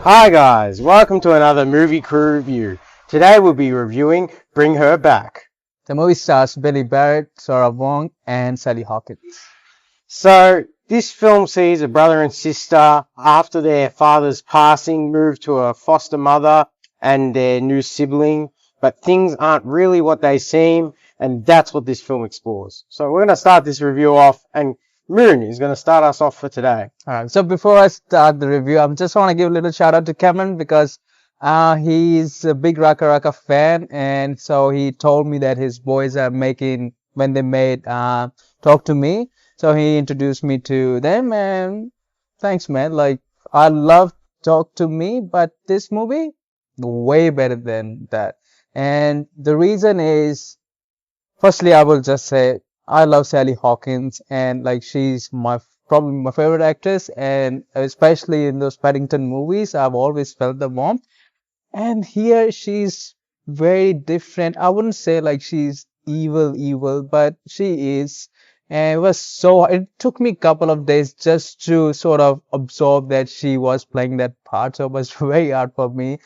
Hi guys, welcome to another movie crew review. Today we'll be reviewing Bring Her Back. The movie stars Billy Barratt, Sora Wong, and Sally Hawkins. So, this film sees a brother and sister after their father's passing move to a foster mother and their new sibling, but things aren't really what they seem, and that's what this film explores. So we're going to start this review off, and Moon is going to start us off for today. Alright, so before I start the review, I just want to give a little shout out to Cameron because he's a big Raka Raka fan, and so he told me that his boys are making, when they made Talk to Me, so he introduced me to them, and thanks, man. Like, I love Talk to Me, but this movie, way better than that. And the reason is, firstly, I will just say I love Sally Hawkins, and like she's probably my favorite actress, and especially in those Paddington movies, I've always felt the warmth. And here she's very different. I wouldn't say like she's evil, but she is. And it took me a couple of days just to sort of absorb that she was playing that part. So it was very hard for me.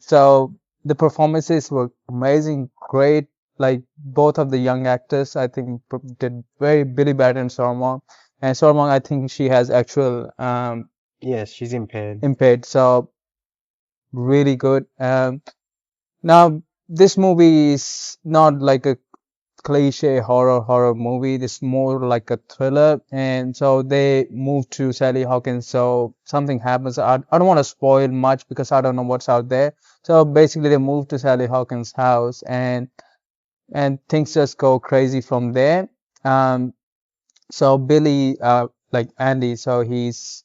So the performances were amazing, great. Like both of the young actors, I think did very Billy Barrett and Sora. And Sora, I think she has actual Yes, she's impaired. impaired. So really good. Now this movie is not like a cliche horror movie. It's more like a thriller. And so they move to Sally Hawkins. So something happens. I don't want to spoil much because I don't know what's out there. So basically they move to Sally Hawkins' house, and things just go crazy from there. So Billy, like Andy, so he's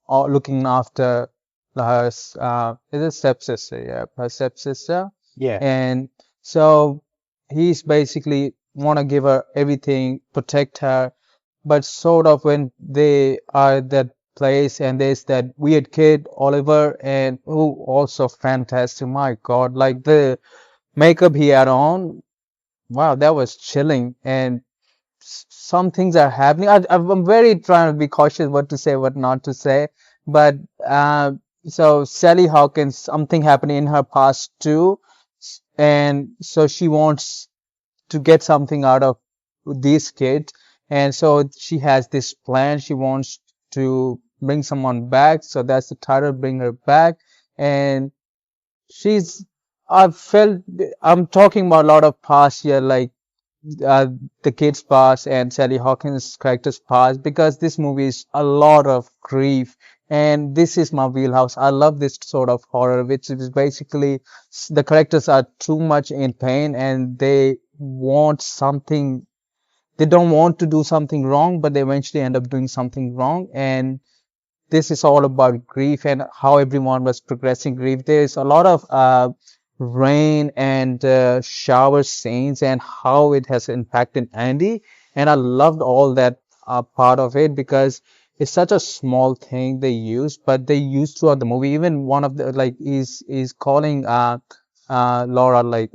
looking after her, is it stepsister? Yeah, her stepsister. Yeah. And so he's basically want to give her everything, protect her, but sort of when they are at that place and there's that weird kid, Oliver, and who also fantastic. My God, like the makeup he had on, wow, that was chilling. And some things are happening. I'm very trying to be cautious what to say, what not to say. But so Sally Hawkins, something happening in her past too, and so she wants to get something out of these kids, and so she has this plan. She wants to bring someone back. So that's the title, Bring Her Back. And she's, I've felt, I'm talking about a lot of past here, like uh, the kids past and Sally Hawkins' character's past, because this movie is a lot of grief, and this is my wheelhouse. I love this sort of horror, which is basically the characters are too much in pain and they want something. They don't want to do something wrong, but they eventually end up doing something wrong. And this is all about grief and how everyone was progressing grief. There's a lot of rain and shower scenes and how it has impacted Andy. And I loved all that part of it because it's such a small thing they use, but they use throughout the movie. Even one of the like is calling Laura, like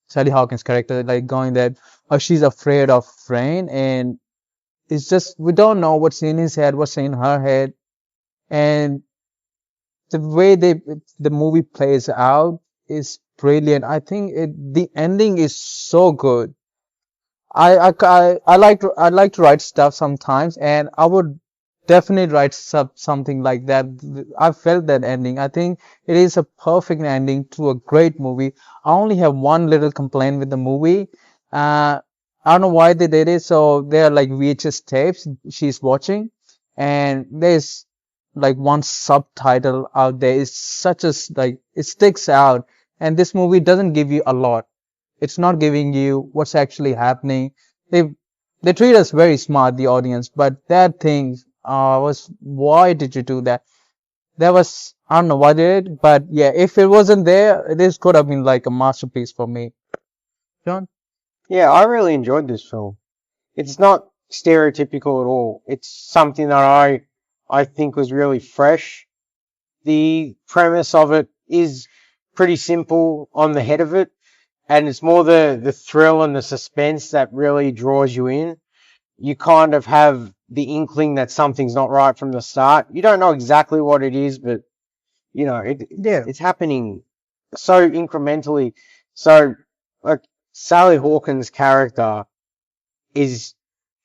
Sally Hawkins' character, like going that she's afraid of rain, and it's just we don't know what's in his head, what's in her head. And the way the movie plays out is brilliant. I think the ending is so good. I like to write stuff sometimes, and I would definitely write something like that. I felt that ending. I think it is a perfect ending to a great movie. I only have one little complaint with the movie. I don't know why they did it. So there are like VHS tapes she's watching, and there's like one subtitle out there. It's such a like it sticks out, and this movie doesn't give you a lot. It's not giving you what's actually happening. They they treat us very smart, the audience, but that thing was, why did you do that? That was, I don't know why they did, but yeah, if it wasn't there, this could have been like a masterpiece for me. John? Yeah, I really enjoyed this film. It's not stereotypical at all. It's something that I think was really fresh. The premise of it is pretty simple on the head of it, and it's more the thrill and the suspense that really draws you in. You kind of have the inkling that something's not right from the start. You don't know exactly what it is, but Yeah. it's happening so incrementally. So, like, Sally Hawkins' character is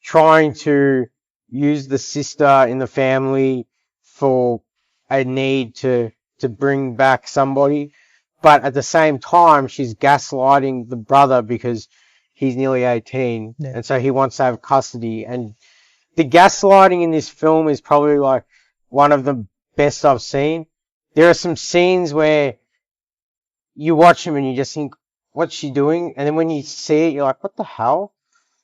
trying to use the sister in the family for a need to bring back somebody, but at the same time she's gaslighting the brother because he's nearly 18, Yeah. and so he wants to have custody. And the gaslighting in this film is probably like one of the best I've seen. There are some scenes where you watch him and you just think, what's she doing? And then when you see it, you're like, what the hell?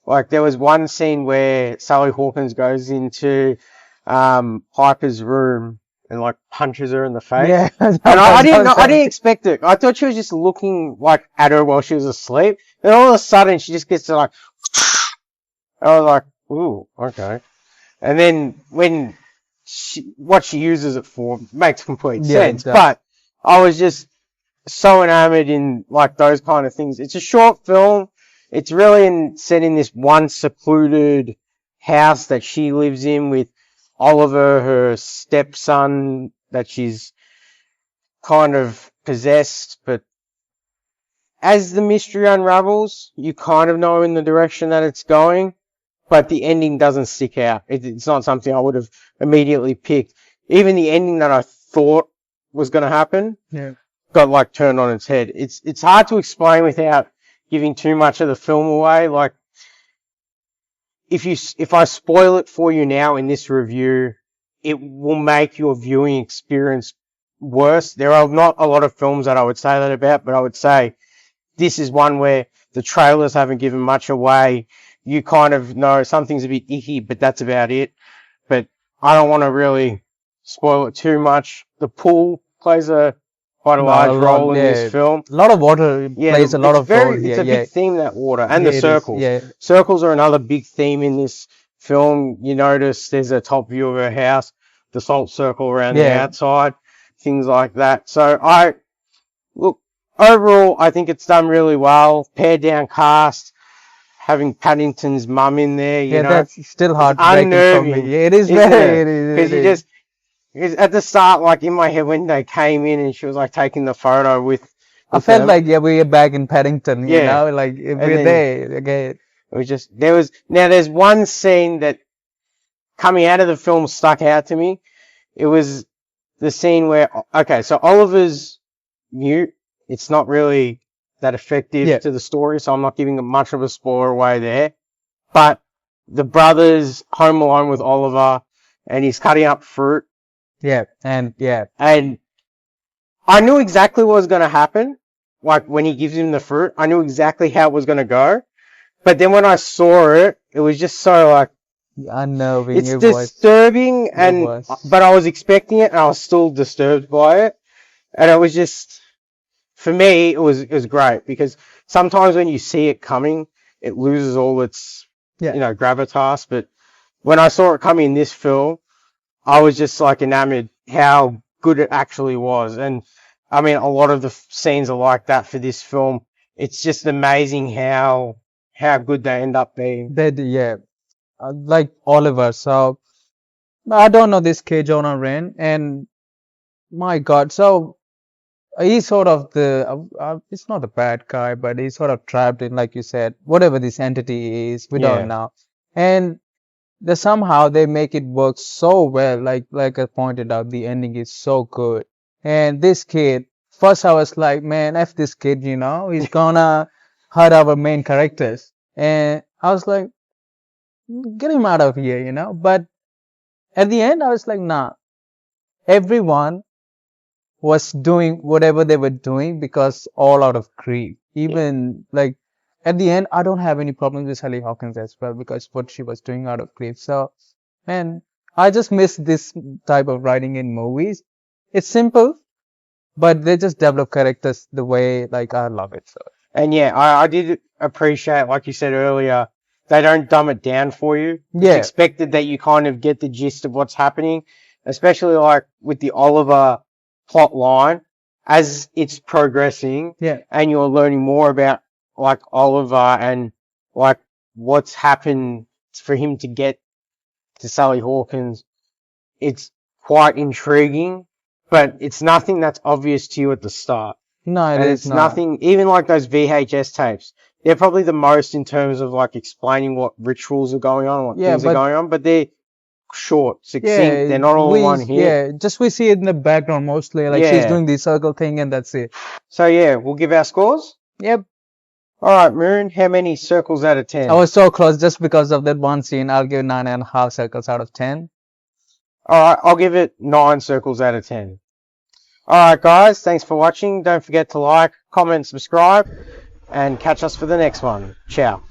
Like, there was one scene where Sally Hawkins goes into Piper's room and like punches her in the face. Yeah. And I didn't know, I didn't expect it. I thought she was just looking like at her while she was asleep. Then all of a sudden she just gets to like, I was like, ooh, okay. And then when what she uses it for makes complete sense. But I was just so enamored in like those kind of things. It's a short film. It's really set in this one secluded house that she lives in with Oliver, her stepson, that she's kind of possessed. But as the mystery unravels, you kind of know in the direction that it's going, but the ending doesn't stick out. It's not something I would have immediately picked. Even the ending that I thought was going to happen got like turned on its head. It's hard to explain without giving too much of the film away. Like, if I spoil it for you now in this review, it will make your viewing experience worse. There are not a lot of films that I would say that about, but I would say this is one where the trailers haven't given much away. You kind of know something's a bit icky, but that's about it. But I don't want to really spoil it too much. The pool plays quite a large role in this film. A lot of water plays a lot of role here. It's a big theme, that water. And the circles. Yeah. Circles are another big theme in this film. You notice there's a top view of her house, the salt circle around the outside, things like that. So overall, I think it's done really well. Pared down cast, having Paddington's mum in there, you know. That's still heartbreaking for me. Yeah, it is very, because at the start, like in my head when they came in and she was like taking the photo with I felt like, we're back in Paddington, you know, like we're there again. It was just, there's one scene that coming out of the film stuck out to me. It was the scene where, okay, so Oliver's mute. It's not really that effective to the story, so I'm not giving much of a spoiler away there. But the brother's home alone with Oliver and he's cutting up fruit. And I knew exactly what was going to happen. Like when he gives him the fruit, I knew exactly how it was going to go. But then when I saw it, it was just so like, unnerving. It's disturbing, but I was expecting it and I was still disturbed by it. And it was just, for me, it was great because sometimes when you see it coming, it loses all its, gravitas. But when I saw it coming in this film, I was just like enamored how good it actually was. And I mean, a lot of the scenes are like that for this film. It's just amazing how good they end up being. Like Oliver. So I don't know this K. Jonah Ren, and my God, so he's sort of it's not a bad guy, but he's sort of trapped in, like you said, whatever this entity is, we don't know. And somehow they make it work so well. Like I pointed out, the ending is so good. And this kid, first I was like, man, F this kid, he's gonna hurt our main characters. And I was like, get him out of here, But at the end, I was like, nah. Everyone was doing whatever they were doing because all out of greed. Even like at the end, I don't have any problems with Sally Hawkins as well because what she was doing out of greed. So, man, I just miss this type of writing in movies. It's simple, but they just develop characters the way like I love it. So. And I did appreciate, like you said earlier, they don't dumb it down for you. It's expected that you kind of get the gist of what's happening, especially like with the Oliver plot line as it's progressing and you're learning more about like Oliver and like what's happened for him to get to Sally Hawkins. It's quite intriguing but it's nothing that's obvious to you at the start. No, it And is it's not. nothing, even like those VHS tapes. They're probably the most in terms of like explaining what rituals are going on, what Yeah, things are but going on, but they're short, succinct. They're not all in one hit. just we see it in the background mostly, like she's Yeah. doing the circle thing and that's it. So yeah, we'll give our scores. Yep. All right, Moon. How many circles out of 10? I was so close just because of that one scene. I'll give 9.5 circles out of 10. All right, I'll give it 9 circles out of 10. All right, guys. Thanks for watching. Don't forget to like, comment, subscribe, and catch us for the next one. Ciao.